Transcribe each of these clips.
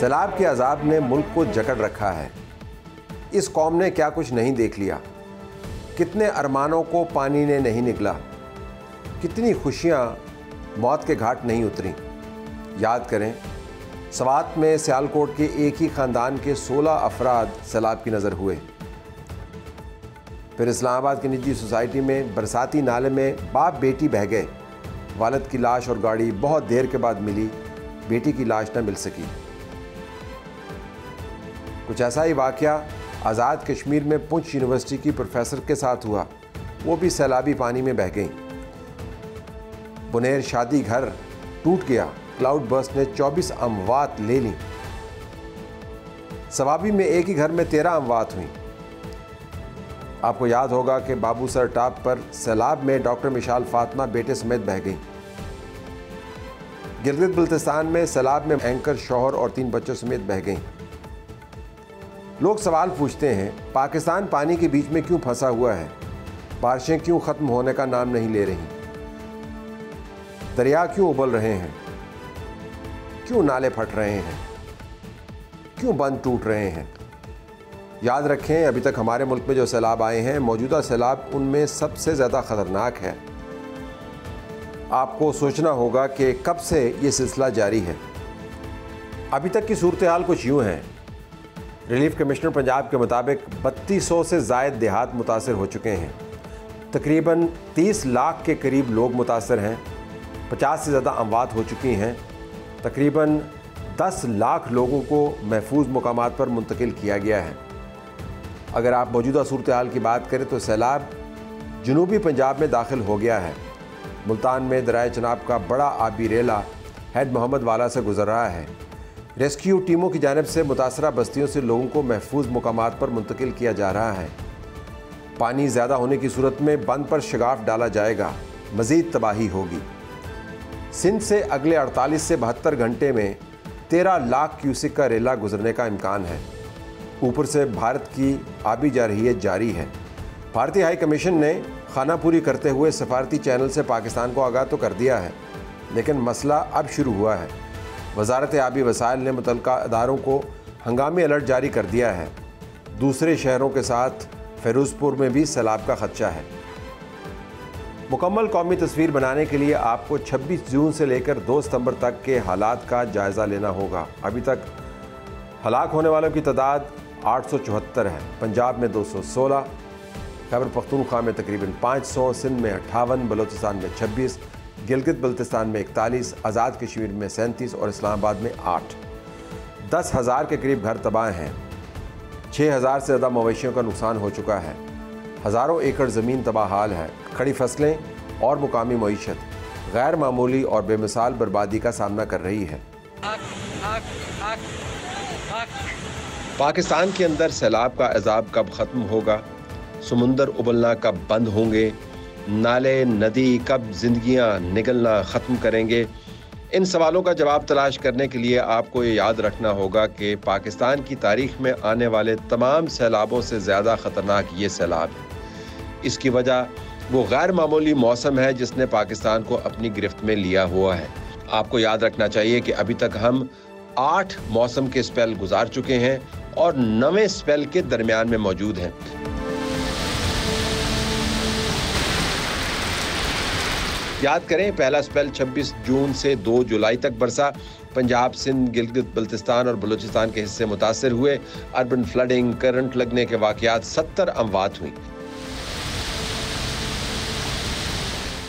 सैलाब के अजाब ने मुल्क को जकड़ रखा है। इस कौम ने क्या कुछ नहीं देख लिया। कितने अरमानों को पानी ने नहीं निगला, कितनी खुशियां मौत के घाट नहीं उतरी। याद करें, सवात में सियालकोट के एक ही ख़ानदान के 16 अफराद सैलाब की नज़र हुए। फिर इस्लामाबाद की निजी सोसाइटी में बरसाती नाले में बाप बेटी बह गए। वालिद की लाश और गाड़ी बहुत देर के बाद मिली, बेटी की लाश न मिल सकी। कुछ ऐसा ही वाक़या आज़ाद कश्मीर में पुंछ यूनिवर्सिटी की प्रोफेसर के साथ हुआ। वो भी सैलाबी पानी में बह गई। बुनेर शादी घर टूट गया, क्लाउड बर्स्ट ने 24 अमवात ले ली। सवाबी में एक ही घर में 13 अमवात हुई। आपको याद होगा कि बाबूसर टाप पर सैलाब में डॉक्टर मिशाल फातिमा बेटे समेत बह गई। गिलगित बल्तिस्तान में सैलाब में एंकर शौहर और 3 बच्चों समेत बह गई। लोग सवाल पूछते हैं, पाकिस्तान पानी के बीच में क्यों फंसा हुआ है? बारिशें क्यों ख़त्म होने का नाम नहीं ले रही? दरिया क्यों उबल रहे हैं? क्यों नाले फट रहे हैं? क्यों बंद टूट रहे हैं? याद रखें, अभी तक हमारे मुल्क में जो सैलाब आए हैं, मौजूदा सैलाब उनमें सबसे ज़्यादा ख़तरनाक है। आपको सोचना होगा कि कब से ये सिलसिला जारी है। अभी तक की सूरत हाल कुछ यूँ है। रिलीफ कमिश्नर पंजाब के मुताबिक 3200 से ज़ायद देहात मुतासर हो चुके हैं। तकरीबन 30 लाख के करीब लोग मुतासर हैं। 50 से ज़्यादा अमवात हो चुकी हैं। तकरीबन 10 लाख लोगों को महफूज मुकामात पर मुंतकिल किया गया है। अगर आप मौजूदा सूरत हाल की बात करें तो सैलाब जनूबी पंजाब में दाखिल हो गया है। मुल्तान में दरिया चनाब का बड़ा आबी रेला हैड मोहम्मद वाला से गुजर रहा है। रेस्क्यू टीमों की जानिब से मुतासरा बस्तियों से लोगों को महफूज मुकामात पर मुंतकिल किया जा रहा है। पानी ज़्यादा होने की सूरत में बंद पर शगाफ डाला जाएगा, मज़ीद तबाही होगी। सिंध से अगले 48 से 72 घंटे में 13 लाख क्यूसिक का रेला गुजरने का इम्कान है। ऊपर से भारत की आबी जारहियत जारी है। भारतीय हाई कमीशन ने खानापूरी करते हुए सफारती चैनल से पाकिस्तान को आगाह तो कर दिया है, लेकिन मसला अब शुरू हुआ है। वजारत आबी वसाइल ने मुतल्लिका अदारों को हंगामी अलर्ट जारी कर दिया है। दूसरे शहरों के साथ फिरोजपुर में भी सैलाब का खदशा है। मुकम्मल कौमी तस्वीर बनाने के लिए आपको 26 जून से लेकर 2 सितंबर तक के हालात का जायज़ा लेना होगा। अभी तक हलाक होने वालों की तादाद 874 है। पंजाब में 216, खैबर पख्तूनख्वा में तकरीबन 500, सिंध में 58, बलोचिस्तान में 26, गिलगित बल्तिस्तान में 41, आज़ाद कश्मीर में 37 और इस्लामाबाद में 8। 10,000 के करीब घर तबाह हैं। 6,000 से ज़्यादा मवेशियों का नुकसान हो चुका है। हज़ारों एकड़ ज़मीन तबाहाल है। खड़ी फसलें और मुकामी मईशत गैर मामूली और बेमिसाल बर्बादी का सामना कर रही है। पाकिस्तान के अंदर सैलाब का अजाब कब ख़त्म होगा? समुंदर उबलना कब बंद होंगे? नाले नदी कब जिंदगियां निगलना ख़त्म करेंगे? इन सवालों का जवाब तलाश करने के लिए आपको ये याद रखना होगा कि पाकिस्तान की तारीख में आने वाले तमाम सैलाबों से ज़्यादा ख़तरनाक ये सैलाब है। इसकी वजह वो गैर मामूली मौसम है जिसने पाकिस्तान को अपनी गिरफ्त में लिया हुआ है। आपको याद रखना चाहिए कि अभी तक हम 8 मौसम के स्पेल गुजार चुके हैं और 9वें स्पेल के दरमियान में मौजूद हैं। याद करें, पहला स्पेल 26 जून से 2 जुलाई तक बरसा। पंजाब, सिंध, गिलगित बल्तिस्तान और बलूचिस्तान के हिस्से मुतासर हुए। अर्बन फ्लडिंग, करंट लगने के वाकयात, 70 अमवात हुई।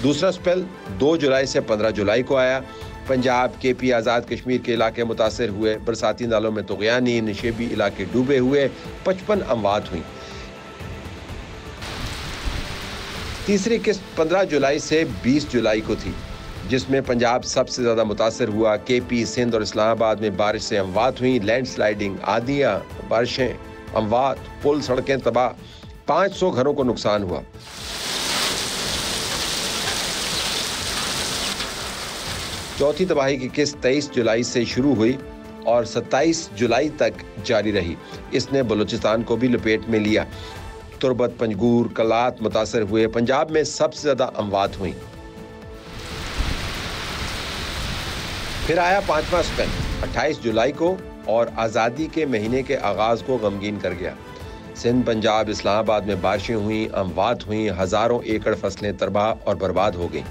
दूसरा स्पेल 2 जुलाई से 15 जुलाई को आया। पंजाब, केपी, आज़ाद कश्मीर के इलाके मुतासर हुए। बरसाती नालों में तुग़यानी, निशेबी इलाके डूबे हुए। 55 अमवात हुई। तीसरी किस्त 15 जुलाई से 20 जुलाई को थी, जिसमें पंजाब सबसे ज़्यादा मुतासर हुआ। केपी, सिंध और इस्लामाबाद में बारिश से अमवात हुई। लैंडस्लाइडिंग, आंधियाँ, बारिशें, अमवात, पुल, सड़कें तबाह। 500 घरों को नुकसान हुआ। चौथी तबाही की किस्त 23 जुलाई से शुरू हुई और 27 जुलाई तक जारी रही। इसने बलूचिस्तान को भी लपेट में लिया। तुरबत, पंजगूर, कलात मुतासर हुए। पंजाब में सबसे ज्यादा अमवात हुई। फिर आया 5वां स्पेल 28 जुलाई को और आज़ादी के महीने के आगाज़ को गमगीन कर गया। सिंध, पंजाब, इस्लामाबाद में बारिशें हुई, अमवात हुई, हज़ारों एकड़ फसलें तबाह और बर्बाद हो गईं।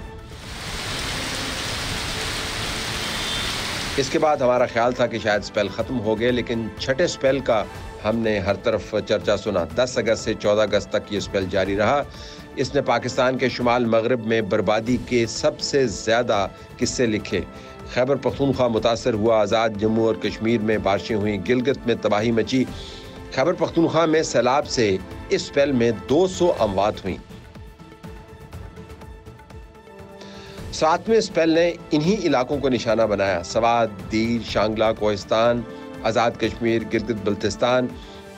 इसके बाद हमारा ख्याल था कि शायद स्पेल ख़त्म हो गए, लेकिन छठे स्पेल का हमने हर तरफ चर्चा सुना। 10 अगस्त से 14 अगस्त तक ये स्पेल जारी रहा। इसने पाकिस्तान के शुमाल मगरब में बर्बादी के सबसे ज़्यादा किस्से लिखे। खैबर पख्तूनख्वा मुतासर हुआ, आज़ाद जम्मू और कश्मीर में बारिशें हुई, गिलगित में तबाही मची। खैबर पख्तूनख्वा में सैलाब से इस स्पेल में 200 अमवात हुई। 7वें स्पेल ने इन्हीं इलाकों को निशाना बनाया। सवात, दीर, शांगला, कोहिस्तान, आज़ाद कश्मीर, गिलगित बल्तिस्तान,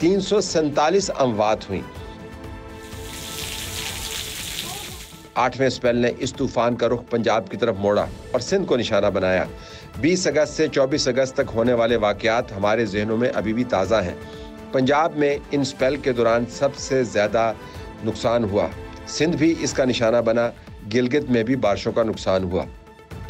347 अमवात हुई। 8वें स्पेल ने इस तूफान का रुख पंजाब की तरफ मोड़ा और सिंध को निशाना बनाया। 20 अगस्त से 24 अगस्त तक होने वाले वाक़यात हमारे जहनों में अभी भी ताज़ा हैं। पंजाब में इन स्पेल के दौरान सबसे ज़्यादा नुकसान हुआ। सिंध भी इसका निशाना बना। गिलगित में भी बारिशों का नुकसान हुआ।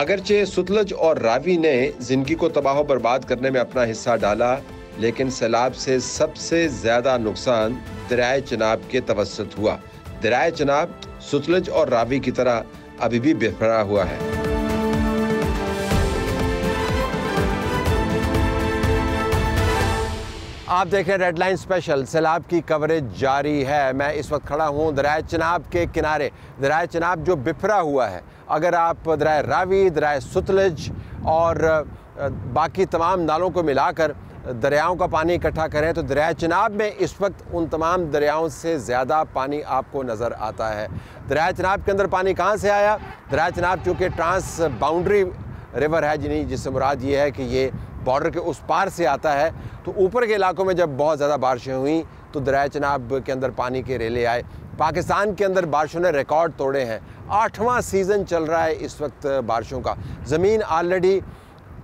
अगरचे सतलज और रावी ने जिंदगी को तबाह बर्बाद करने में अपना हिस्सा डाला, लेकिन सैलाब से सबसे ज़्यादा नुकसान दरियाए चनाब के तवस्सुत हुआ। दरियाए चनाब सतलज और रावी की तरह अभी भी बिखरा हुआ है। आप देख रहे हैं रेड लाइन स्पेशल। सैलाब की कवरेज जारी है। मैं इस वक्त खड़ा हूँ दरियाए चनाब के किनारे। दरियाए चनाब जो बिखरा हुआ है, अगर आप दरियाए रावी, दरियाए सतलज और बाकी तमाम नालों को मिलाकर दरियाओं का पानी इकट्ठा करें तो दरियाए चनाब में इस वक्त उन तमाम दरियाओं से ज़्यादा पानी आपको नज़र आता है। दरियाए चनाब के अंदर पानी कहाँ से आया? दरियाए चनाब चूँकि ट्रांस बाउंड्री रिवर है, जिससे मुराद ये है कि ये बॉर्डर के उस पार से आता है, तो ऊपर के इलाकों में जब बहुत ज़्यादा बारिशें हुई तो दरियाए चनाब के अंदर पानी के रेले आए। पाकिस्तान के अंदर बारिशों ने रिकॉर्ड तोड़े हैं। 8वां सीज़न चल रहा है इस वक्त बारिशों का। ज़मीन ऑलरेडी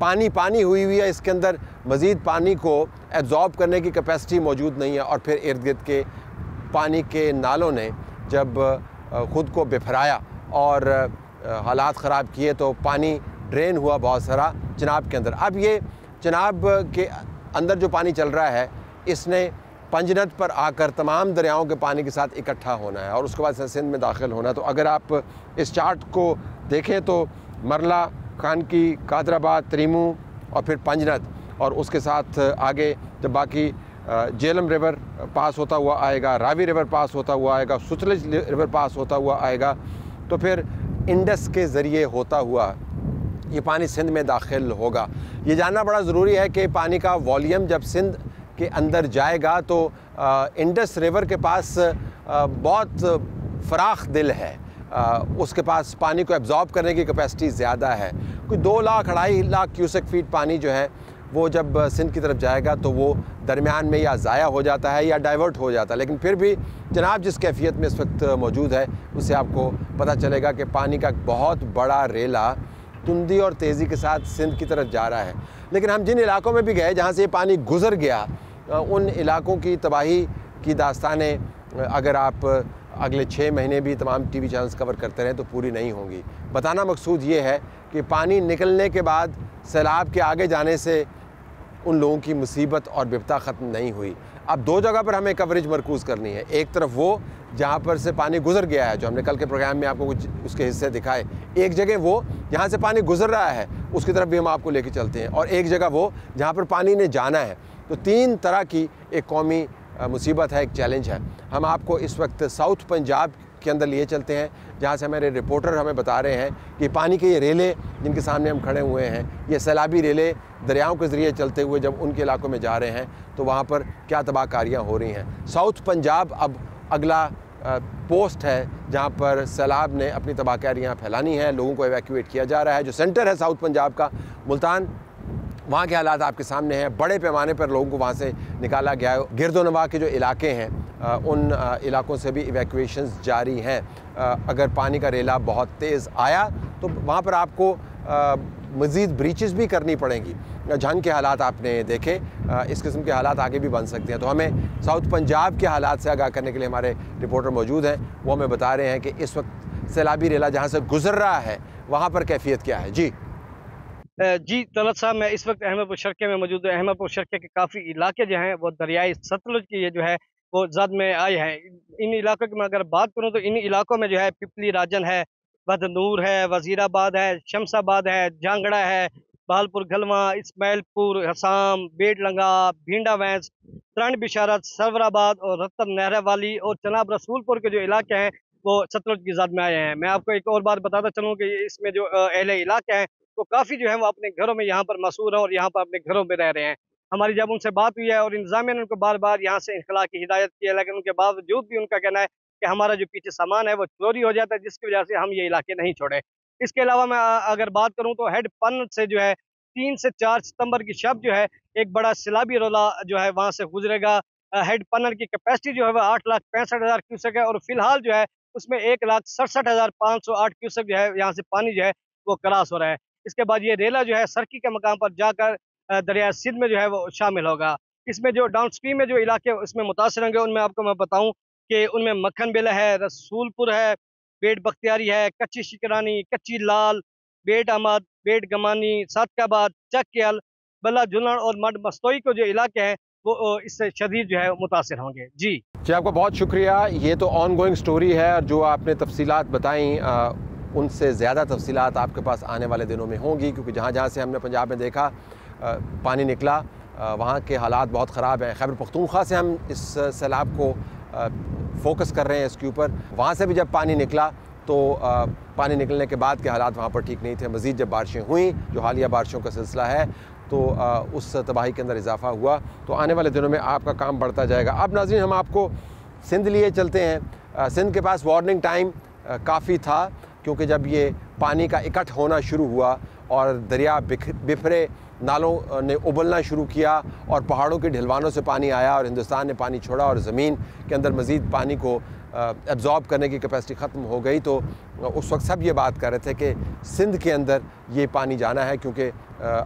पानी हुई है, इसके अंदर मज़ीद पानी को एब्जॉर्ब करने की कैपेसिटी मौजूद नहीं है। और फिर इर्द गिर्द के पानी के नालों ने जब ख़ुद को बिफराया और हालात ख़राब किए तो पानी ड्रेन हुआ बहुत सारा चनाब के अंदर। अब ये चनाब के अंदर जो पानी चल रहा है, इसने पंजनद पर आकर तमाम दरियाओं के पानी के साथ इकट्ठा होना है और उसके बाद सिंध में दाखिल होना है। तो अगर आप इस चार्ट को देखें तो मरला, खानकी, कादराबाद, त्रीमू और फिर पंजनद, और उसके साथ आगे जब बाकी जेलम रिवर पास होता हुआ आएगा, रावी रिवर पास होता हुआ आएगा, सतलज रिवर पास होता हुआ आएगा, तो फिर इंडस के ज़रिए होता हुआ ये पानी सिंध में दाखिल होगा। ये जानना बड़ा ज़रूरी है कि पानी का वॉल्यूम जब सिंध के अंदर जाएगा तो इंडस रिवर के पास बहुत फराख दिल है, उसके पास पानी को एब्जॉर्ब करने की कैपेसिटी ज़्यादा है। कोई 2 लाख 2.5 लाख क्यूसेक फीट पानी जो है वो जब सिंध की तरफ जाएगा तो वो दरमियान में या ज़ाया हो जाता है या डाइवर्ट हो जाता है। लेकिन फिर भी जनाब जिस कैफियत में इस वक्त मौजूद है उससे आपको पता चलेगा कि पानी का बहुत बड़ा रेला तुंदी और तेज़ी के साथ सिंध की तरफ जा रहा है। लेकिन हम जिन इलाकों में भी गए जहाँ से ये पानी गुज़र गया, उन इलाकों की तबाही की दास्तानें अगर आप अगले 6 महीने भी तमाम टीवी चैनल्स कवर करते रहें तो पूरी नहीं होंगी। बताना मकसूद ये है कि पानी निकलने के बाद सैलाब के आगे जाने से उन लोगों की मुसीबत और विपदा ख़त्म नहीं हुई। अब 2 जगह पर हमें कवरेज मरकूज़ करनी है। एक तरफ वो जहाँ पर से पानी गुज़र गया है, जो हमने कल के प्रोग्राम में आपको कुछ उसके हिस्से दिखाए। एक जगह वो जहाँ से पानी गुज़र रहा है उसकी तरफ भी हम आपको लेके चलते हैं, और एक जगह वो जहाँ पर पानी ने जाना है। तो 3 तरह की एक कौमी मुसीबत है, एक चैलेंज है। हम आपको इस वक्त साउथ पंजाब के अंदर लिए चलते हैं जहाँ से हमारे रिपोर्टर हमें बता रहे हैं कि पानी के ये रेले जिनके सामने हम खड़े हुए हैं, ये सैलाबी रेले दरियाओं के ज़रिए चलते हुए जब उनके इलाकों में जा रहे हैं तो वहाँ पर क्या तबाहकारियाँ हो रही हैं। साउथ पंजाब अब अगला पोस्ट है जहाँ पर सैलाब ने अपनी तबाहकारियाँ फैलानी हैं, लोगों को एवैक्यूएट किया जा रहा है। जो सेंटर है साउथ पंजाब का, मुल्तान, वहाँ के हालात आपके सामने हैं। बड़े पैमाने पर लोगों को वहाँ से निकाला गया है। गिरदोनवा के जो इलाके हैं उन इलाकों से भी इवैक्यूएशंस जारी हैं। अगर पानी का रेला बहुत तेज़ आया तो वहाँ पर आपको मज़ीद ब्रीचेस भी करनी पड़ेंगी। जंग के हालात आपने देखे, इस किस्म के हालात आगे भी बन सकते हैं। तो हमें साउथ पंजाब के हालात से आगाह करने के लिए हमारे रिपोर्टर मौजूद हैं। वो हमें बता रहे हैं कि इस वक्त सैलाबी रेला जहाँ से गुज़र रहा है वहाँ पर कैफियत क्या है। जी जी तलत साहब, मैं इस वक्त अहमदपुर शर्के में मौजूद हूँ। अहमदपुर शर्के के काफ़ी इलाके जो हैं वो दरियाई सतलुज की ये जो है वो जद में आए हैं। इन इलाकों की मैं अगर बात करूँ तो इन इलाकों में जो है पिपली राजन है, बदनूर है, वजीराबाद है, शमशाबाद है, जांगड़ा है, बहालपुर गलवा, इस्माइलपुर, हसाम, बेड़लंगा, भींडा वैंस, तरण बिशारत, सरवराबाद और रतन नहरा वाली और जनाब रसूलपुर के जो इलाके हैं वो सतलुज की जद में आए हैं। मैं आपको एक और बात बताता चलूँ कि इसमें जो अहले इलाके हैं वो काफ़ी जो है वो अपने घरों में यहाँ पर मशहूर है और यहाँ पर अपने घरों में रह रहे हैं। हमारी जब उनसे बात हुई है और इंतजामिया ने उनको बार बार यहाँ से इंखला की हिदायत की है, लेकिन उनके बावजूद भी उनका कहना है कि हमारा जो पीछे सामान है वो चोरी हो जाता है, जिसकी वजह से हम ये इलाके नहीं छोड़े। इसके अलावा मैं अगर बात करूँ तो हेड पन से जो है 3 से 4 सितंबर की शब जो है एक बड़ा सैलाबी रोला जो है वहाँ से गुजरेगा। हेड पनर की कैपेसिटी जो है वह 8,65,000 क्यूसेक है और फिलहाल जो है उसमें 1,67,508 क्यूसेक जो है यहाँ से पानी जो है वो क्रॉस हो रहा है। इसके बाद ये रेला जो है सरकी के मकाम पर जाकर दरिया सिंध में जो है वो शामिल होगा। इसमें जो डाउन स्ट्रीम में जो इलाके इसमें मुतासर होंगे उनमें आपको मैं बताऊं कि उनमें मक्खन बेला है, रसूलपुर है, बेट बख्तियारी है, कच्ची शिकरानी, कच्ची लाल, बेट अहमद, बेट गमानी, सादकाबाद, चक्यल, बल्ला जुलन और मड मस्तोई को जो इलाके हैं वो इससे शदीद जो है मुतासर होंगे। जी आपका बहुत शुक्रिया। ये तो ऑन गोइंग स्टोरी है और जो आपने तफसीलात बताई उनसे ज़्यादा तफसीलात आपके पास आने वाले दिनों में होंगी, क्योंकि जहाँ जहाँ से हमने पंजाब में देखा पानी निकला वहाँ के हालात बहुत ख़राब हैं। खैबर पख्तूनख्वा से हम इस सैलाब को फोकस कर रहे हैं इसके ऊपर। वहाँ से भी जब पानी निकला तो पानी निकलने के बाद के हालात वहाँ पर ठीक नहीं थे। मज़ीद जब बारिशें हुई, जो हालिया बारिशों का सिलसिला है, तो उस तबाही के अंदर इजाफा हुआ। तो आने वाले दिनों में आपका काम बढ़ता जाएगा। अब नाज़रीन हम आपको सिंध लिए चलते हैं। सिंध के पास वार्निंग टाइम काफ़ी था, क्योंकि जब ये पानी का इकट्ठ होना शुरू हुआ और दरिया बिखरे नालों ने उबलना शुरू किया और पहाड़ों के ढलवानों से पानी आया और हिंदुस्तान ने पानी छोड़ा और ज़मीन के अंदर मज़ीद पानी को एब्ज़ॉर्ब करने की कैपेसिटी ख़त्म हो गई, तो उस वक्त सब ये बात कर रहे थे कि सिंध के अंदर ये पानी जाना है, क्योंकि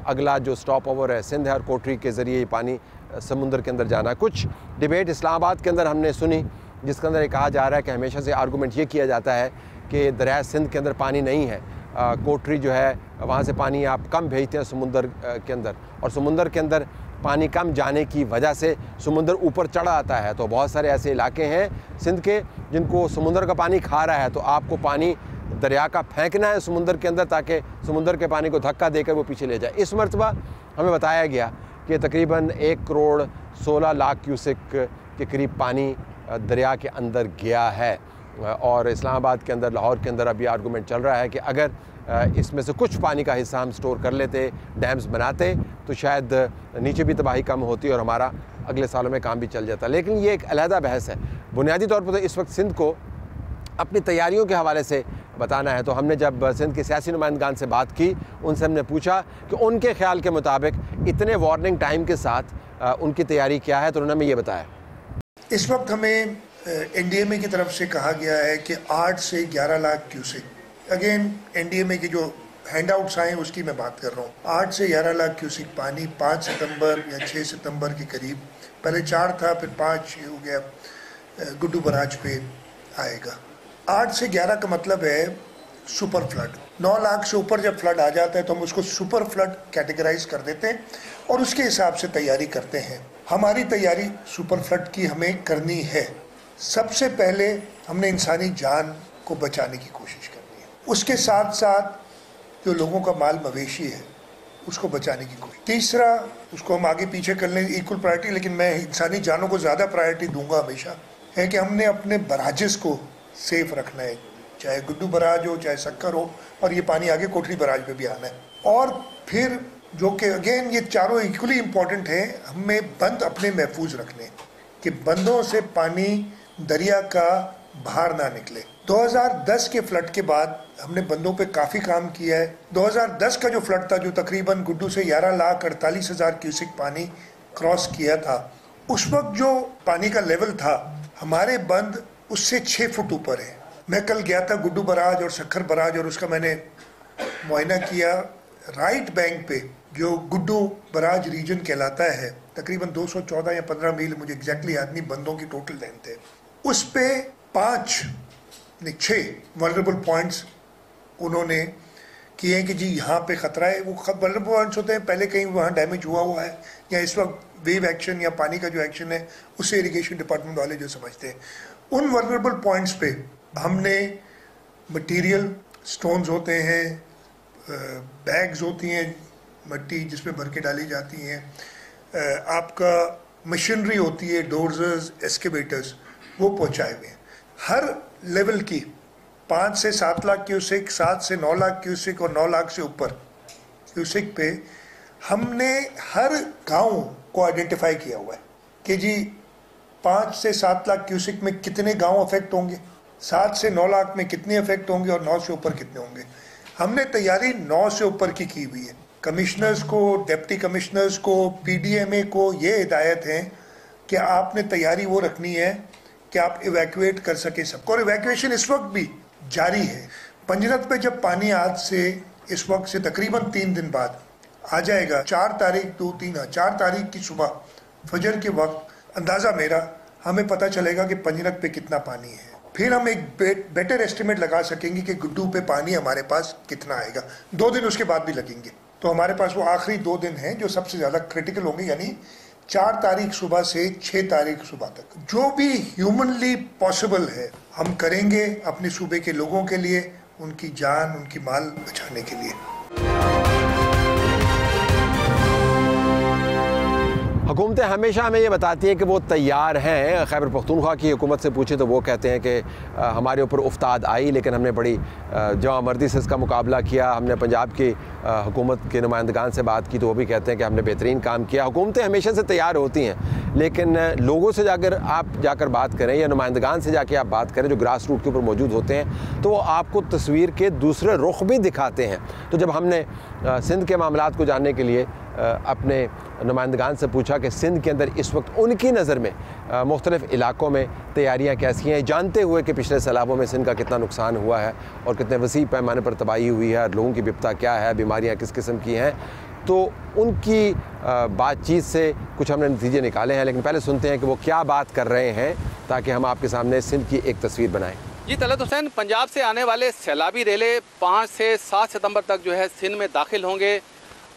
अगला जो स्टॉप ओवर है सिंध है और कोटरी के ज़रिए ये पानी समुंदर के अंदर जाना है। कुछ डिबेट इस्लामाबाद के अंदर हमने सुनी, जिसके अंदर ये कहा जा रहा है कि हमेशा से आर्गूमेंट ये किया जाता है कि दरिया सिंध के अंदर पानी नहीं है, कोटरी जो है वहाँ से पानी आप कम भेजते हैं समुंदर के अंदर, और समुंदर के अंदर पानी कम जाने की वजह से समुंदर ऊपर चढ़ा आता है। तो बहुत सारे ऐसे इलाके हैं सिंध के जिनको समुंदर का पानी खा रहा है, तो आपको पानी दरिया का फेंकना है समुंदर के अंदर ताकि समुंदर के पानी को धक्का देकर वो पीछे ले जाए। इस मरतबा हमें बताया गया कि तकरीबन 1,16,00,000 क्यूसेक के करीब पानी दरिया के अंदर गया है। और इस्लामाबाद के अंदर, लाहौर के अंदर अभी आर्गूमेंट चल रहा है कि अगर इसमें से कुछ पानी का हिस्सा हम स्टोर कर लेते, डैम्स बनाते, तो शायद नीचे भी तबाही कम होती और हमारा अगले सालों में काम भी चल जाता। लेकिन ये एक अलहदा बहस है। बुनियादी तौर पर तो इस वक्त सिंध को अपनी तैयारियों के हवाले से बताना है। तो हमने जब सिंध के सियासी नुमाइंदगान से बात की, उनसे हमने पूछा कि उनके ख्याल के मुताबिक इतने वार्निंग टाइम के साथ उनकी तैयारी क्या है, तो उन्होंने हमें ये बताया। इस वक्त हमें एनडीएमए की तरफ से कहा गया है कि 8 से 11 लाख क्यूसेक, अगेन एनडीएमए की जो हैंडआउट्स आए उसकी मैं बात कर रहा हूँ, 8 से 11 लाख क्यूसेक पानी 5 सितंबर या 6 सितंबर के करीब, पहले 4 था फिर 5 हो गया, गुड्डू बराज पे आएगा। 8 से 11 का मतलब है सुपर फ्लड। 9 लाख से ऊपर जब फ्लड आ जाता है तो हम उसको सुपर फ्लड कैटेगराइज कर देते हैं और उसके हिसाब से तैयारी करते हैं। हमारी तैयारी सुपर फ्लड की हमें करनी है। सबसे पहले हमने इंसानी जान को बचाने की कोशिश करनी है, उसके साथ साथ जो लोगों का माल मवेशी है उसको बचाने की कोशिश। तीसरा, उसको हम आगे पीछे कर लें इक्वल प्रायोरिटी, लेकिन मैं इंसानी जानों को ज़्यादा प्रायोरिटी दूंगा हमेशा, है कि हमने अपने बराजेस को सेफ रखना है, चाहे गुड्डू बराज हो चाहे सक्कर हो, और ये पानी आगे कोटरी बराज पे भी आना है। और फिर जो कि अगेन ये चारों इक्वली इम्पॉर्टेंट है, हमें बंद अपने महफूज रखने कि बंदों से पानी दरिया का बाहर ना निकले। 2010 के फ्लड के बाद हमने बंदों पे काफ़ी काम किया है। 2010 का जो फ्लड था, जो तकरीबन गुड्डू से 11,48,000 क्यूसेक पानी क्रॉस किया था, उस वक्त जो पानी का लेवल था हमारे बंद उससे 6 फुट ऊपर है। मैं कल गया था गुड्डू बराज और सक्खर बराज और उसका मैंने मुआयना किया। राइट बैंक पे जो गुड्डू बराज रीजन कहलाता है, तकरीबन 214 या 15 मील, मुझे एग्जैक्टली याद नहीं, बंदों की टोटल लेंथ है, उस पे 6 वल्नरेबल पॉइंट्स उन्होंने किए हैं कि जी यहाँ पे ख़तरा है। वो वल्नरेबल पॉइंट्स होते हैं, पहले कहीं वहाँ डैमेज हुआ है, या इस वक्त वेव एक्शन या पानी का जो एक्शन है उससे इरिगेशन डिपार्टमेंट वाले जो समझते हैं, उन वल्नरेबल पॉइंट्स पे हमने मटेरियल, स्टोन्स होते हैं, बैग्स होती हैं मट्टी जिसमें भर के डाली जाती हैं, आपका मशीनरी होती है, डोजर्स, एस्केवेटर्स, वो पहुँचाए हुए हैं। हर लेवल की 5 से 7 लाख क्यूसेक, 7 से 9 लाख क्यूसेक और 9 लाख से ऊपर क्यूसेक पे हमने हर गांव को आइडेंटिफाई किया हुआ है कि जी 5 से 7 लाख क्यूसेक में कितने गांव अफेक्ट होंगे, 7 से 9 लाख में कितने अफेक्ट होंगे और 9 से ऊपर कितने होंगे। हमने तैयारी 9 से ऊपर की हुई है। कमिश्नर्स को, डिप्टी कमिश्नर्स को, पीडीएमए को ये हिदायत है कि आपने तैयारी वो रखनी है कि आप इवैक्यूएट कर सके सबको, और इवैक्यूएशन इस वक्त भी जारी है। पंजरत पे जब पानी आज से इस वक्त से तकरीबन 3 दिन बाद आ जाएगा, 4 तारीख की सुबह फजर के वक्त अंदाज़ा मेरा हमें पता चलेगा कि पंजरत पे कितना पानी है। फिर हम एक बेटर एस्टिमेट लगा सकेंगे कि गुड्डू पे पानी हमारे पास कितना आएगा। 2 दिन उसके बाद भी लगेंगे, तो हमारे पास वो आखिरी 2 दिन हैं जो सबसे ज़्यादा क्रिटिकल होंगे, यानी 4 तारीख सुबह से 6 तारीख सुबह तक। जो भी ह्यूमनली पॉसिबल है हम करेंगे अपने सूबे के लोगों के लिए, उनकी जान, उनकी माल बचाने के लिए। हुकूमतें हमेशा हमें ये बताती हैं कि वो तैयार हैं। खैबर पख्तूनख्वा की हुकूमत से पूछे तो वो कहते हैं कि हमारे ऊपर उफ्ताद आई, लेकिन हमने बड़ी जवामर्दी से इसका मुकाबला किया। हमने पंजाब की हुकूमत के नुमाइंदगान से बात की तो वो भी कहते हैं कि हमने बेहतरीन काम किया। हुकूमतें हमेशा से तैयार होती हैं, लेकिन लोगों से जाकर बात करें या नुमाइंदगान से जाके आप बात करें जो ग्रास रूट के ऊपर मौजूद होते हैं, तो वो आपको तस्वीर के दूसरे रुख भी दिखाते हैं। तो जब हमने सिंध के मामलात को जानने के लिए अपने नुमाइंदगान से पूछा कि सिंध के अंदर इस वक्त उनकी नज़र में मुख्तलिफ़ इलाकों में तैयारियाँ कैसी हैं, जानते हुए कि पिछले सैलाबों में सिंध का कितना नुकसान हुआ है और कितने वसी पैमाने पर तबाही हुई है, लोगों की बिपता क्या है, बीमारियाँ किस किस्म की हैं, तो उनकी बातचीत से कुछ हमने नतीजे निकाले हैं। लेकिन पहले सुनते हैं कि वो क्या बात कर रहे हैं ताकि हम आपके सामने सिंध की एक तस्वीर बनाएँ। जी तलत हुसैन, पंजाब से आने वाले सैलाबी रेले 5 से 7 सितंबर तक जो है सिंध में दाखिल होंगे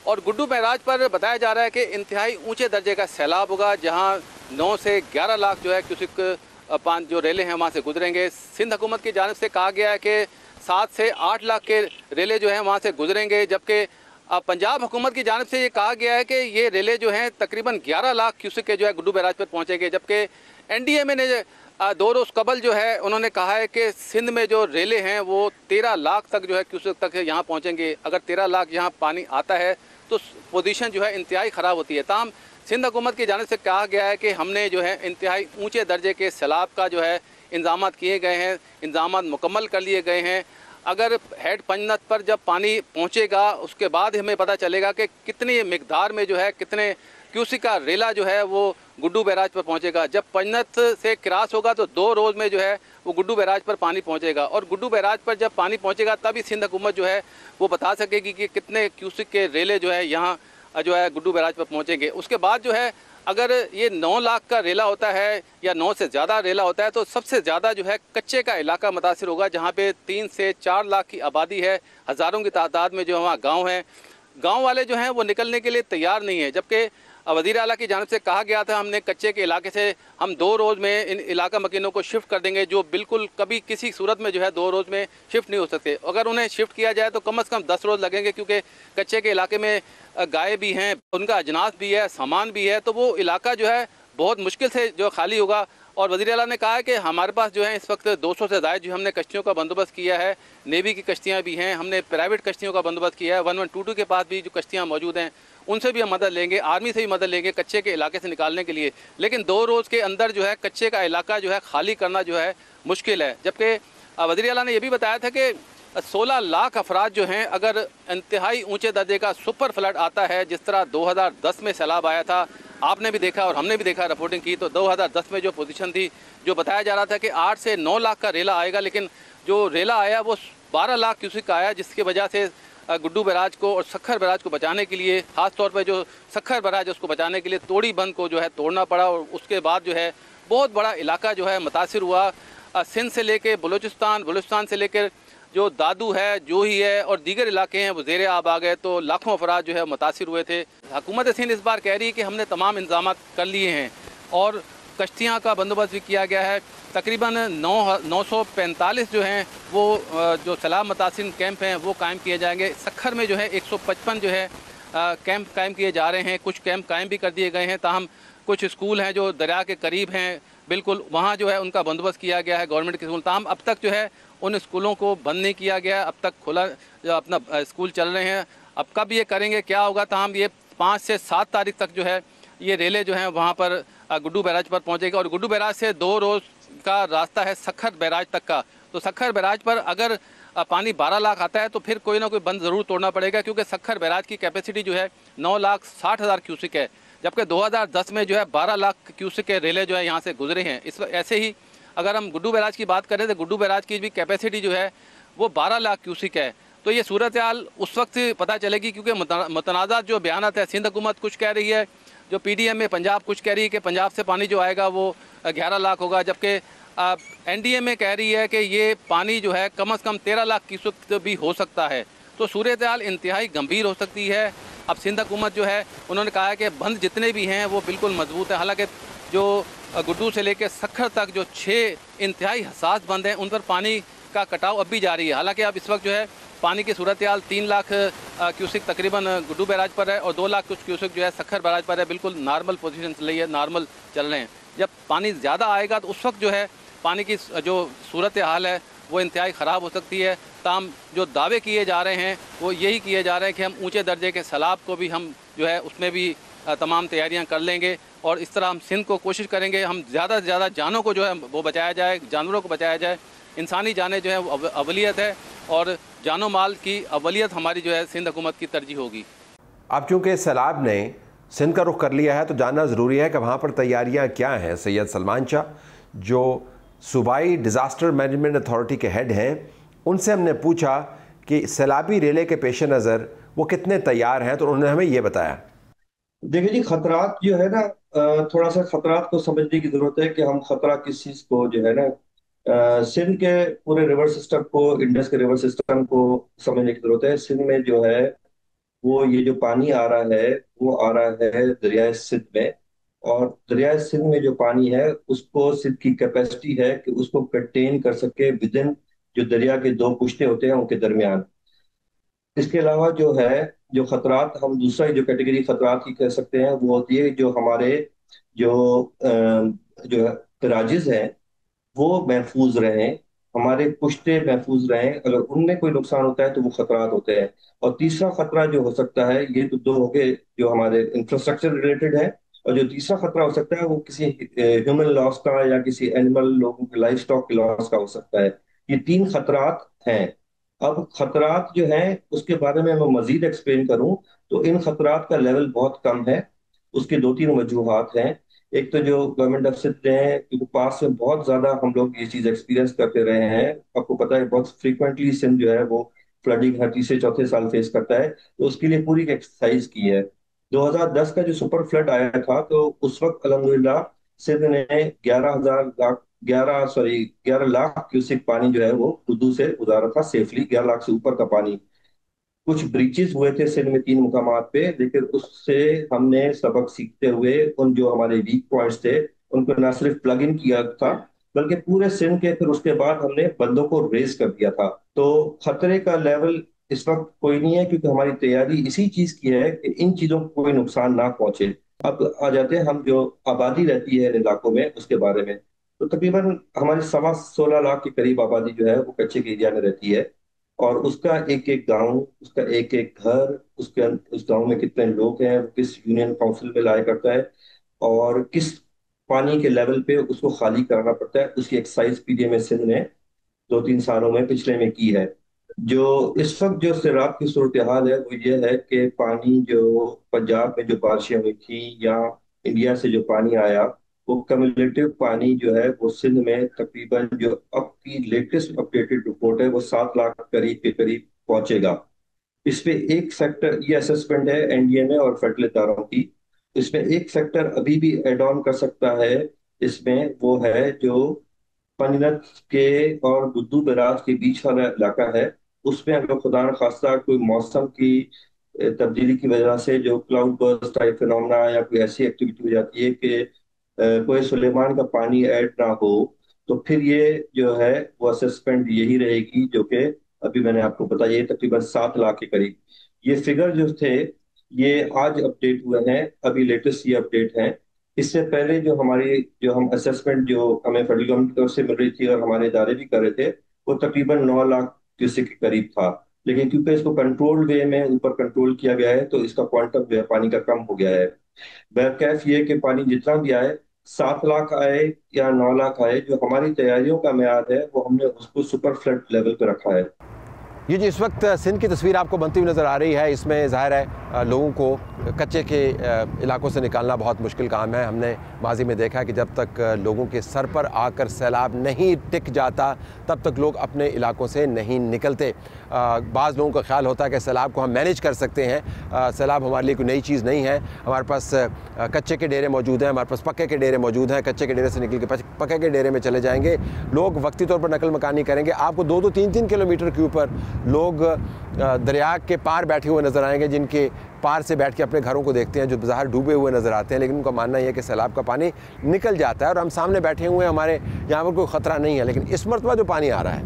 और गुड्डू बैराज पर बताया जा रहा है कि इंतहाई ऊंचे दर्जे का सैलाब होगा, जहां 9 से 11 लाख जो है क्यूसिक जो रेले हैं वहां से गुजरेंगे। सिंध हुकूमत की जानिब से कहा गया है कि 7 से 8 लाख के रेले जो हैं वहां से गुजरेंगे, जबकि पंजाब हुकूमत की जानिब से ये कहा गया है कि ये रेले जो हैं तकरीबन 11 लाख क्यूसिक के जो है गुड्डू बैराज पर पहुँचेंगे। जबकि NDMA ने 2 रोज़ कबल जो है उन्होंने कहा है कि सिंध में जो रेले हैं वो 13 लाख तक जो है क्यूसिक तक यहाँ पहुँचेंगे। अगर 13 लाख यहाँ पानी आता है तो पोजीशन जो है इंतहाई ख़राब होती है। ताहम सिंध हुकूमत की जानिब से कहा गया है कि हमने जो है इंतहाई ऊंचे दर्जे के सैलाब का जो है इंतजाम किए गए हैं, इंतजाम मुकम्मल कर लिए गए हैं। अगर हेड पंजनत पर जब पानी पहुंचेगा उसके बाद हमें पता चलेगा कि कितनी मिकदार में जो है कितने क्यूसिक का रेला जो है वो गुड्डू बैराज पर पहुंचेगा। जब पंजनत से क्रॉस होगा तो 2 रोज़ में जो है वो गुड्डू बैराज पर पानी पहुंचेगा और गुड्डू बैराज पर जब पानी पहुंचेगा तभी सिंध हुकूमत जो है वो बता सकेगी कि कितने क्यूसिक के रेले जो है यहाँ जो है गुड्डू बैराज पर पहुंचेंगे। उसके बाद जो है अगर ये 9 लाख का रेला होता है या 9 से ज़्यादा रेला होता है तो सबसे ज़्यादा जो है कच्चे का इलाका मुतासिर होगा, जहाँ पे 3 से 4 लाख की आबादी है, हज़ारों की तादाद में जो वहाँ गाँव हैं। गाँव वाले जो हैं वो निकलने के लिए तैयार नहीं है, जबकि वज़ीर आला की जानिब से कहा गया था हमने कच्चे के इलाके से हम 2 रोज़ में इन इलाका मकीनों को शिफ्ट कर देंगे, जो बिल्कुल कभी किसी सूरत में जो है 2 रोज़ में शिफ्ट नहीं हो सकते। अगर उन्हें शिफ्ट किया जाए तो कम से कम 10 रोज़ लगेंगे, क्योंकि कच्चे के इलाके में गाय भी हैं, उनका अजनास भी है, सामान भी है, तो वो इलाका जो है बहुत मुश्किल से जो खाली होगा। और वज़ीर आला ने कहा है कि हमारे पास जो है इस वक्त 200 से ज़ायद जो हमने कश्तियों का बंदोबस्त किया है, नेवी की कश्तियाँ भी हैं, हमने प्राइवेट कश्तियों का बंदोबस्त किया है, 1122 के पास भी जो कश्तियाँ मौजूद हैं उनसे भी हम मदद लेंगे, आर्मी से भी मदद लेंगे कच्चे के इलाके से निकालने के लिए। लेकिन 2 रोज़ के अंदर जो है कच्चे का इलाका जो है खाली करना जो है मुश्किल है। जबकि वज़ीर आला ने यह भी बताया था कि 16 लाख अफराद जो हैं, अगर इंतहाई ऊंचे दर्जे का सुपर फ्लड आता है, जिस तरह 2010 में सैलाब आया था, आपने भी देखा और हमने भी देखा, रिपोर्टिंग की, तो 2010 में जो पोजीशन थी, जो बताया जा रहा था कि 8 से 9 लाख का रेला आएगा, लेकिन जो रेला आया वो 12 लाख क्यूसिक का आया, जिसकी वजह से गुड्डू बैराज को और सखर बैराज को बचाने के लिए, ख़ास तौर पर जो सखर बैराज है उसको बचाने के लिए तोड़ी बंद को जो है तोड़ना पड़ा। और उसके बाद जो है बहुत बड़ा इलाका जो है मुतासिर हुआ, सिंध से लेकर बलूचिस्तान, बलूचिस्तान से लेकर जो दादू है, जोही है और दीगर इलाके हैं वो ज़ेरे आब आ गए, तो लाखों अफराद जो है मुतासिर हुए थे। हुकूमत सिंध इस बार कह रही है कि हमने तमाम इंतजाम कर लिए हैं और कश्तियाँ का बंदोबस्त भी किया गया है। तकरीबन 945 जो हैं वो जो सैलाब मुतासिर कैंप हैं वो कायम किए जाएंगे। सखर में जो है 155 जो है कैंप कायम किए जा रहे हैं। कुछ कैंप कायम भी कर दिए गए हैं, ताहम कुछ स्कूल हैं जो दरिया के करीब हैं, बिल्कुल वहाँ जो है उनका बंदोबस्त किया गया है गवर्नमेंट के स्कूल। ताहम अब तक जो है उन स्कूलों को बंद नहीं किया गया, अब तक खुला जो अपना स्कूल चल रहे हैं। अब कब ये करेंगे, क्या होगा, ताहम ये 5 से 7 तारीख तक जो है ये रेलें जो हैं वहाँ पर गुड्डू बैराज पर पहुँचेगी और गुड्डू बैराज से 2 रोज़ का रास्ता है सखर बैराज तक का। तो सखर बैराज पर अगर पानी 12 लाख आता है तो फिर कोई ना कोई बंद ज़रूर तोड़ना पड़ेगा, क्योंकि सखर बैराज की कैपेसिटी जो है 9,60,000 क्यूसिक है, जबकि 2010 में जो है 12 लाख क्यूसिक के रेले जो है यहाँ से गुजरे हैं। इस ऐसे ही अगर हम गुड्डू बैराज की बात करें तो गुड्डू बैराज की भी कैपेसिटी जो है वो 12 लाख क्यूसिक है। तो ये सूरत हाल उस वक्त पता चलेगी, क्योंकि मुतनाज़ा जो बयान है, सिंध हुकूमत कुछ कह रही है, जो पीडीएम में पंजाब कुछ कह रही है कि पंजाब से पानी जो आएगा वो 11 लाख होगा, जबकि एनडीए में कह रही है कि ये पानी जो है कम से कम 13 लाख क्यूसेक भी हो सकता है। तो सूरत हाल इंतहाई गंभीर हो सकती है। अब सिंध हुकूमत जो है उन्होंने कहा है कि बंद जितने भी हैं वो बिल्कुल मजबूत है। हालांकि जो गुड्डू से लेकर सखर तक जो 6 इंतहाई हसास बंद हैं उन पर पानी का कटाव अब भी जारी है। हालांकि अब इस वक्त जो है पानी की सूरत हाल 3 लाख क्यूसिक तकरीबन गुड्डू बैराज पर है और 2 लाख कुछ क्यूसिक जो है सखर बैराज पर है। बिल्कुल नॉर्मल पोजीशन चल रही है, नॉर्मल चल रहे हैं। जब पानी ज़्यादा आएगा तो उस वक्त जो है पानी की जो सूरत हाल है वो इंतहाई ख़राब हो सकती है। ताम जो दावे किए जा रहे हैं वो यही किए जा रहे हैं कि हम ऊँचे दर्जे के सैलाब को भी हम जो है उसमें भी तमाम तैयारियां कर लेंगे और इस तरह हम सिंध को कोशिश करेंगे हम ज़्यादा से ज़्यादा जानों को जो है वो बचाया जाए, जानवरों को बचाया जाए। इंसानी जानें जो है वो अवलियत है और जानो माल की अवलियत हमारी जो है सिंध हुकूमत की तरजीह होगी। अब चूँकि सैलाब ने सिंध का रुख कर लिया है तो जानना ज़रूरी है कि वहाँ पर तैयारियाँ क्या हैं। सैयद सलमान शाह जो सूबाई डिज़ास्टर मैनेजमेंट अथॉरिटी के हेड हैं, उनसे हमने पूछा कि सैलाबी रेले के पेश नज़र वो कितने तैयार हैं, तो उन्होंने हमें ये बताया। देखिए जी, खतरात जो है ना, थोड़ा सा खतरात को समझने की जरूरत है कि हम खतरा किस चीज को जो है ना, सिंध के पूरे रिवर सिस्टम को, इंडस के रिवर सिस्टम को समझने की जरूरत है। सिंध में जो है वो ये जो पानी आ रहा है वो आ रहा है दरियाए सिंध में, और दरियाए सिंध में जो पानी है उसको सिंध की कैपेसिटी है कि उसको कंटेन कर सके विद इन जो दरिया के 2 पुश्ते होते हैं उनके दरमियान। इसके अलावा जो है, जो खतरात हम दूसरा जो कैटेगरी खतरात की कह सकते हैं वो होती है जो हमारे जो जो तराजिज हैं वो महफूज रहें, हमारे पुश्ते महफूज रहें। अगर उनमें कोई नुकसान होता है तो वो खतरात होते हैं। और तीसरा खतरा जो हो सकता है, ये तो 2 हो गए जो हमारे इंफ्रास्ट्रक्चर रिलेटेड है, और जो तीसरा खतरा हो सकता है वो किसी ह्यूमन लॉस का या किसी एनिमल लोगों के लाइफ स्टॉक के लॉस का हो सकता है। ये 3 खतरात हैं। अब खतरात जो हैं उसके बारे में मैं मजीद एक्सप्लेन करूं तो इन खतरात का लेवल बहुत कम है। उसके 2-3 वजूहात हैं। एक तो जो गवर्नमेंट ऑफ सिंध है, क्योंकि पास में बहुत ज्यादा हम लोग ये चीज एक्सपीरियंस करते रहे हैं, आपको पता है बहुत फ्रीक्वेंटली सिंध जो है वो फ्लडिंग हर तीसरे चौथे साल फेस करता है, तो उसके लिए पूरी एक्सरसाइज की है। 2010 का जो सुपर फ्लड आया था तो उस वक्त अल्हम्दुलिल्लाह सिंध ने 11 लाख क्यूसिक पानी जो है वो उर्दू से गुजारा था सेफली। 11 लाख से ऊपर का पानी। कुछ ब्रीचेस हुए थे सिंध में 3 मुकामात पे, लेकिन उससे हमने सबक सीखते हुए उन जो हमारे वीक पॉइंट्स थे उनको न सिर्फ प्लग इन किया था बल्कि पूरे सिंध के फिर उसके बाद हमने बंदों को रेज कर दिया था। तो खतरे का लेवल इस वक्त कोई नहीं है, क्योंकि हमारी तैयारी इसी चीज की है कि इन चीजों को कोई नुकसान ना पहुंचे। अब आ जाते हैं हम जो आबादी रहती है इन इलाकों में उसके बारे में। तो तकरीबन हमारी 16.25 लाख के करीब आबादी जो है वो कच्चे के एरिया में रहती है, और उसका एक एक गांव, उसका एक एक घर, उसके उस गांव में कितने लोग हैं, वो किस यूनियन काउंसिल में लाया करता है और किस पानी के लेवल पे उसको खाली करना पड़ता है, उसकी एक्सरसाइज पीडीएम सिंध ने 2-3 सालों में पिछले में की है। जो इस वक्त जो सिराब की सूरत हाल है वो ये है कि पानी जो पंजाब में जो बारिशें हुई थी या इंडिया से जो पानी आया, वो कम्युलेटिव पानी जो है वो सिंध में तकरीबन जो अब की लेटेस्ट अपडेटेड रिपोर्ट है वो 7 लाख करीब के करीब पहुंचेगा। इस पे एक फैक्टर, ये असेसमेंट है एनडीए में और फेडरल इदारों की, इसमें एक फैक्टर अभी भी एड ऑन कर सकता है इसमें, वो है जो पानीनत के और गुड्डू बैराज के बीच वाला इलाका है, उसमें अगर खुदा न खास्ता कोई मौसम की तब्दीली की वजह से जो क्लाउड बर्स्ट टाइप फिनोमेना या कोई ऐसी एक्टिविटी हो जाती है कि कोई सुलेमान का पानी ऐड ना हो, तो फिर ये जो है वो असेसमेंट यही रहेगी, जो कि अभी मैंने आपको बताया, ये तकरीबन 7 लाख के करीब। ये फिगर जो थे ये आज अपडेट हुए हैं, अभी लेटेस्ट ये अपडेट है। इससे पहले जो हम असेसमेंट जो हमें फेडरल गवर्नमेंट की तरफ से मिल रही थी और हमारे इदारे भी कर रहे थे, वो तकरीबन 9 लाख क्यूसेक के करीब था। लेकिन क्योंकि इसको कंट्रोल वे में ऊपर कंट्रोल किया गया है, तो इसका क्वांटम जो है पानी का कम हो गया है। बहरकैफ ये कि पानी जितना भी आए, 7 लाख आए या 9 लाख आए, जो हमारी तैयारियों का म्यार है वो हमने उसको सुपर फ्लड लेवल पे रखा है। ये जो इस वक्त सिंध की तस्वीर आपको बनती हुई नज़र आ रही है, इसमें ज़ाहिर है लोगों को कच्चे के इलाकों से निकालना बहुत मुश्किल काम है। हमने माजी में देखा कि जब तक लोगों के सर पर आकर सैलाब नहीं टिक जाता तब तक लोग अपने इलाकों से नहीं निकलते। बाज़ लोगों का ख्याल होता है कि सैलाब को हम मैनेज कर सकते हैं, सैलाब हमारे लिए कोई नई चीज़ नहीं है। हमारे पास कच्चे के डेरे मौजूद हैं, हमारे पास पक्के के डेरे मौजूद हैं। कच्चे के डेरे से निकल के पक्के के डेरे में चले जाएंगे, लोग वक्ती तौर पर नकल मकानी करेंगे। आपको 2-2, 3-3 किलोमीटर के ऊपर लोग दरिया के पार बैठे हुए नज़र आएंगे, जिनके पार से बैठ के अपने घरों को देखते हैं जो बाहर डूबे हुए नज़र आते हैं, लेकिन उनका मानना यह है कि सैलाब का पानी निकल जाता है और हम सामने बैठे हुए हैं, हमारे यहाँ पर कोई ख़तरा नहीं है। लेकिन इस मरतबा जो पानी आ रहा है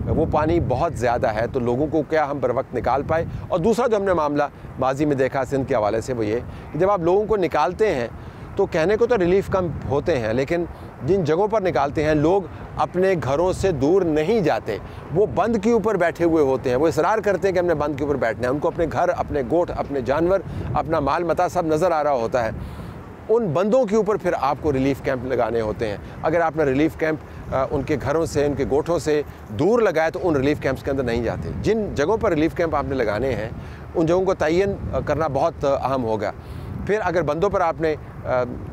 वो पानी बहुत ज़्यादा है, तो लोगों को क्या हम बर वक्त निकाल पाए। और दूसरा जो हमने मामला माजी में देखा सिंध के हवाले से, वो ये कि जब आप लोगों को निकालते हैं तो कहने को तो रिलीफ कैंप होते हैं, लेकिन जिन जगहों पर निकालते हैं लोग अपने घरों से दूर नहीं जाते, वो बंद के ऊपर बैठे हुए होते हैं। वो इसरार करते हैं कि हमने बंद के ऊपर बैठना है, उनको अपने घर, अपने गोठ, अपने जानवर, अपना माल मता सब नज़र आ रहा होता है। उन बंदों के ऊपर फिर आपको रिलीफ कैंप लगाने होते हैं। अगर आपने रिलीफ कैंप उनके घरों से, उनके गोठों से दूर लगाए तो उन रिलीफ कैंप्स के अंदर नहीं जाते। जिन जगहों पर रिलीफ कैंप आपने लगाने हैं उन जगहों को तयन करना बहुत अहम होगा। फिर अगर बंदों पर आपने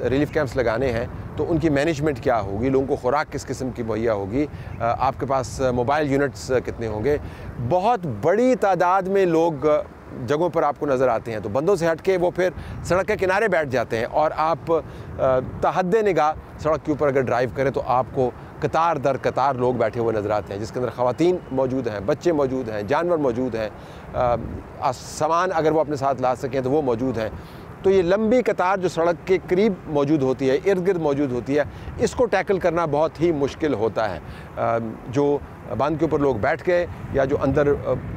रिलीफ कैंप्स लगाने हैं तो उनकी मैनेजमेंट क्या होगी, लोगों को खुराक किस किस्म की मुहैया होगी, आपके पास मोबाइल यूनिट्स कितने होंगे। बहुत बड़ी तादाद में लोग जगहों पर आपको नज़र आते हैं, तो बंदों से हट के वो फिर सड़क के किनारे बैठ जाते हैं और आप तहद्दे निगाह सड़क के ऊपर अगर ड्राइव करें तो आपको कतार दर कतार लोग बैठे हुए नज़र आते हैं, जिसके अंदर ख़वातीन मौजूद हैं, बच्चे मौजूद हैं, जानवर मौजूद हैं, सामान अगर वो अपने साथ ला सकें तो वो मौजूद हैं। तो ये लंबी कतार जो सड़क के करीब मौजूद होती है, इर्द गिर्द मौजूद होती है, इसको टैकल करना बहुत ही मुश्किल होता है। जो बांध के ऊपर लोग बैठ गए या जो अंदर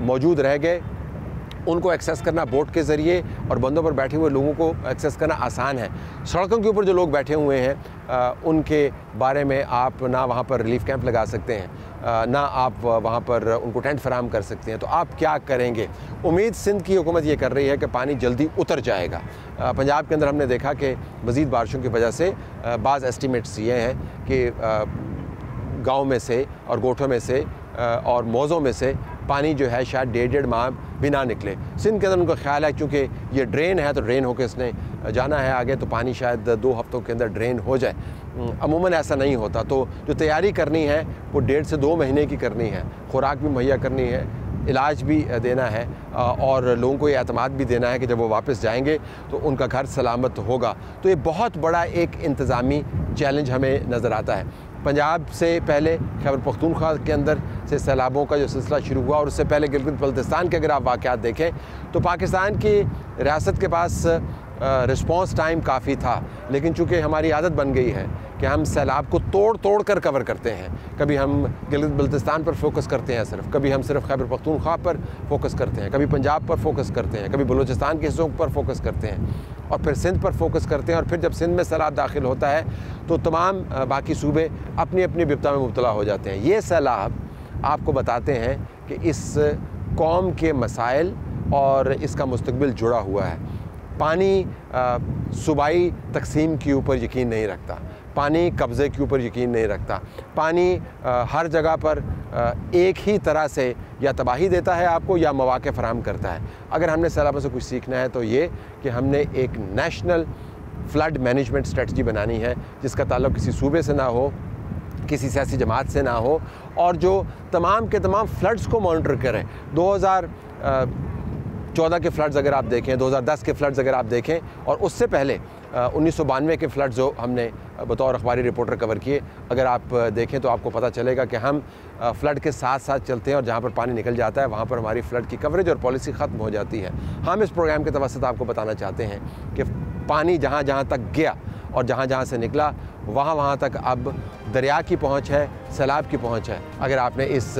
मौजूद रह गए, उनको एक्सेस करना बोट के ज़रिए और बंदों पर बैठे हुए लोगों को एक्सेस करना आसान है। सड़कों के ऊपर जो लोग बैठे हुए हैं उनके बारे में आप ना वहाँ पर रिलीफ कैंप लगा सकते हैं, ना आप वहाँ पर उनको टेंट फराहम कर सकते हैं। तो आप क्या करेंगे? उम्मीद सिंध की हुकूमत ये कर रही है कि पानी जल्दी उतर जाएगा। पंजाब के अंदर हमने देखा कि मज़ीद बारिशों की वजह से बाज़ एस्टिमेट्स ये हैं कि गाँव में से और गोठों में से और मौज़ों में से पानी जो है शायद 1.5 माह भी ना निकले। सिंध के अंदर उनका ख्याल है क्योंकि ये ड्रेन है तो ड्रेन होकर इसने जाना है आगे, तो पानी शायद 2 हफ्तों के अंदर ड्रेन हो जाए। अमूमन ऐसा नहीं होता, तो जो तैयारी करनी है वो 1.5 से 2 महीने की करनी है। खुराक भी मुहैया करनी है, इलाज भी देना है और लोगों को ये एतमाद भी देना है कि जब वो वापस जाएंगे तो उनका घर सलामत होगा। तो ये बहुत बड़ा एक इंतज़ामी चैलेंज हमें नज़र आता है। पंजाब से पहले खैबर पख्तूनख्वा के अंदर से सैलाबों का जो सिलसिला शुरू हुआ और उससे पहले गिलगित बल्तिस्तान के अगर आप वाक़यात देखें तो पाकिस्तान की रियासत के पास रिस्पॉन्स टाइम काफ़ी था, लेकिन चूँकि हमारी आदत बन गई है कि हम सैलाब को तोड़ कर कवर करते हैं। कभी हम गिलगित बल्तिस्तान पर फोकस करते हैं सिर्फ, कभी हम सिर्फ खैबर पख्तूनख्वा पर फोकस करते हैं, कभी पंजाब पर फोकस करते हैं, कभी बलूचिस्तान के हिस्सों पर फोकस करते हैं और फिर सिंध पर फोकस करते हैं। और फिर जब सिंध में सैलाब दाखिल होता है तो तमाम बाकी सूबे अपनी अपनी विपदा में मुब्तला हो जाते हैं। ये सैलाब आपको बताते हैं कि इस कौम के मसाइल और इसका मुस्तकबिल जुड़ा हुआ है। पानी सूबाई तकसीम के ऊपर यकीन नहीं रखता, पानी कब्ज़े के ऊपर यकीन नहीं रखता, पानी हर जगह पर एक ही तरह से या तबाही देता है आपको या मौक़े फराहम करता है। अगर हमने सैलाबों से कुछ सीखना है तो ये कि हमने एक नेशनल फ्लड मैनेजमेंट स्ट्रेटजी बनानी है जिसका ताल्लुक़ किसी सूबे से ना हो, किसी सियासी जमात से ना हो, और जो तमाम के तमाम फ्लड्स को मॉनिटर करें। 2014 के फ्लड्स अगर आप देखें, 2010 के फ्लड्स अगर आप देखें और उससे पहले 1992 के फ्लड जो हमने बतौर अखबारी रिपोर्टर कवर किए, अगर आप देखें तो आपको पता चलेगा कि हम फ्लड के साथ साथ चलते हैं और जहाँ पर पानी निकल जाता है वहाँ पर हमारी फ्लड की कवरेज और पॉलिसी ख़त्म हो जाती है। हम इस प्रोग्राम के तवसत आपको बताना चाहते हैं कि पानी जहाँ जहाँ तक गया और जहाँ जहाँ से निकला वहाँ तक अब दरिया की पहुँच है, सैलाब की पहुँच है। अगर आपने इस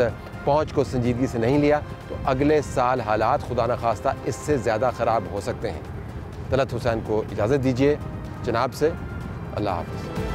पहुँच को संजीदगी से नहीं लिया तो अगले साल हालात खुदा न खास्ता इससे ज़्यादा ख़राब हो सकते हैं। तलत हुसैन को इजाज़त दीजिए जनाब से। अल्लाह हाफ़िज़।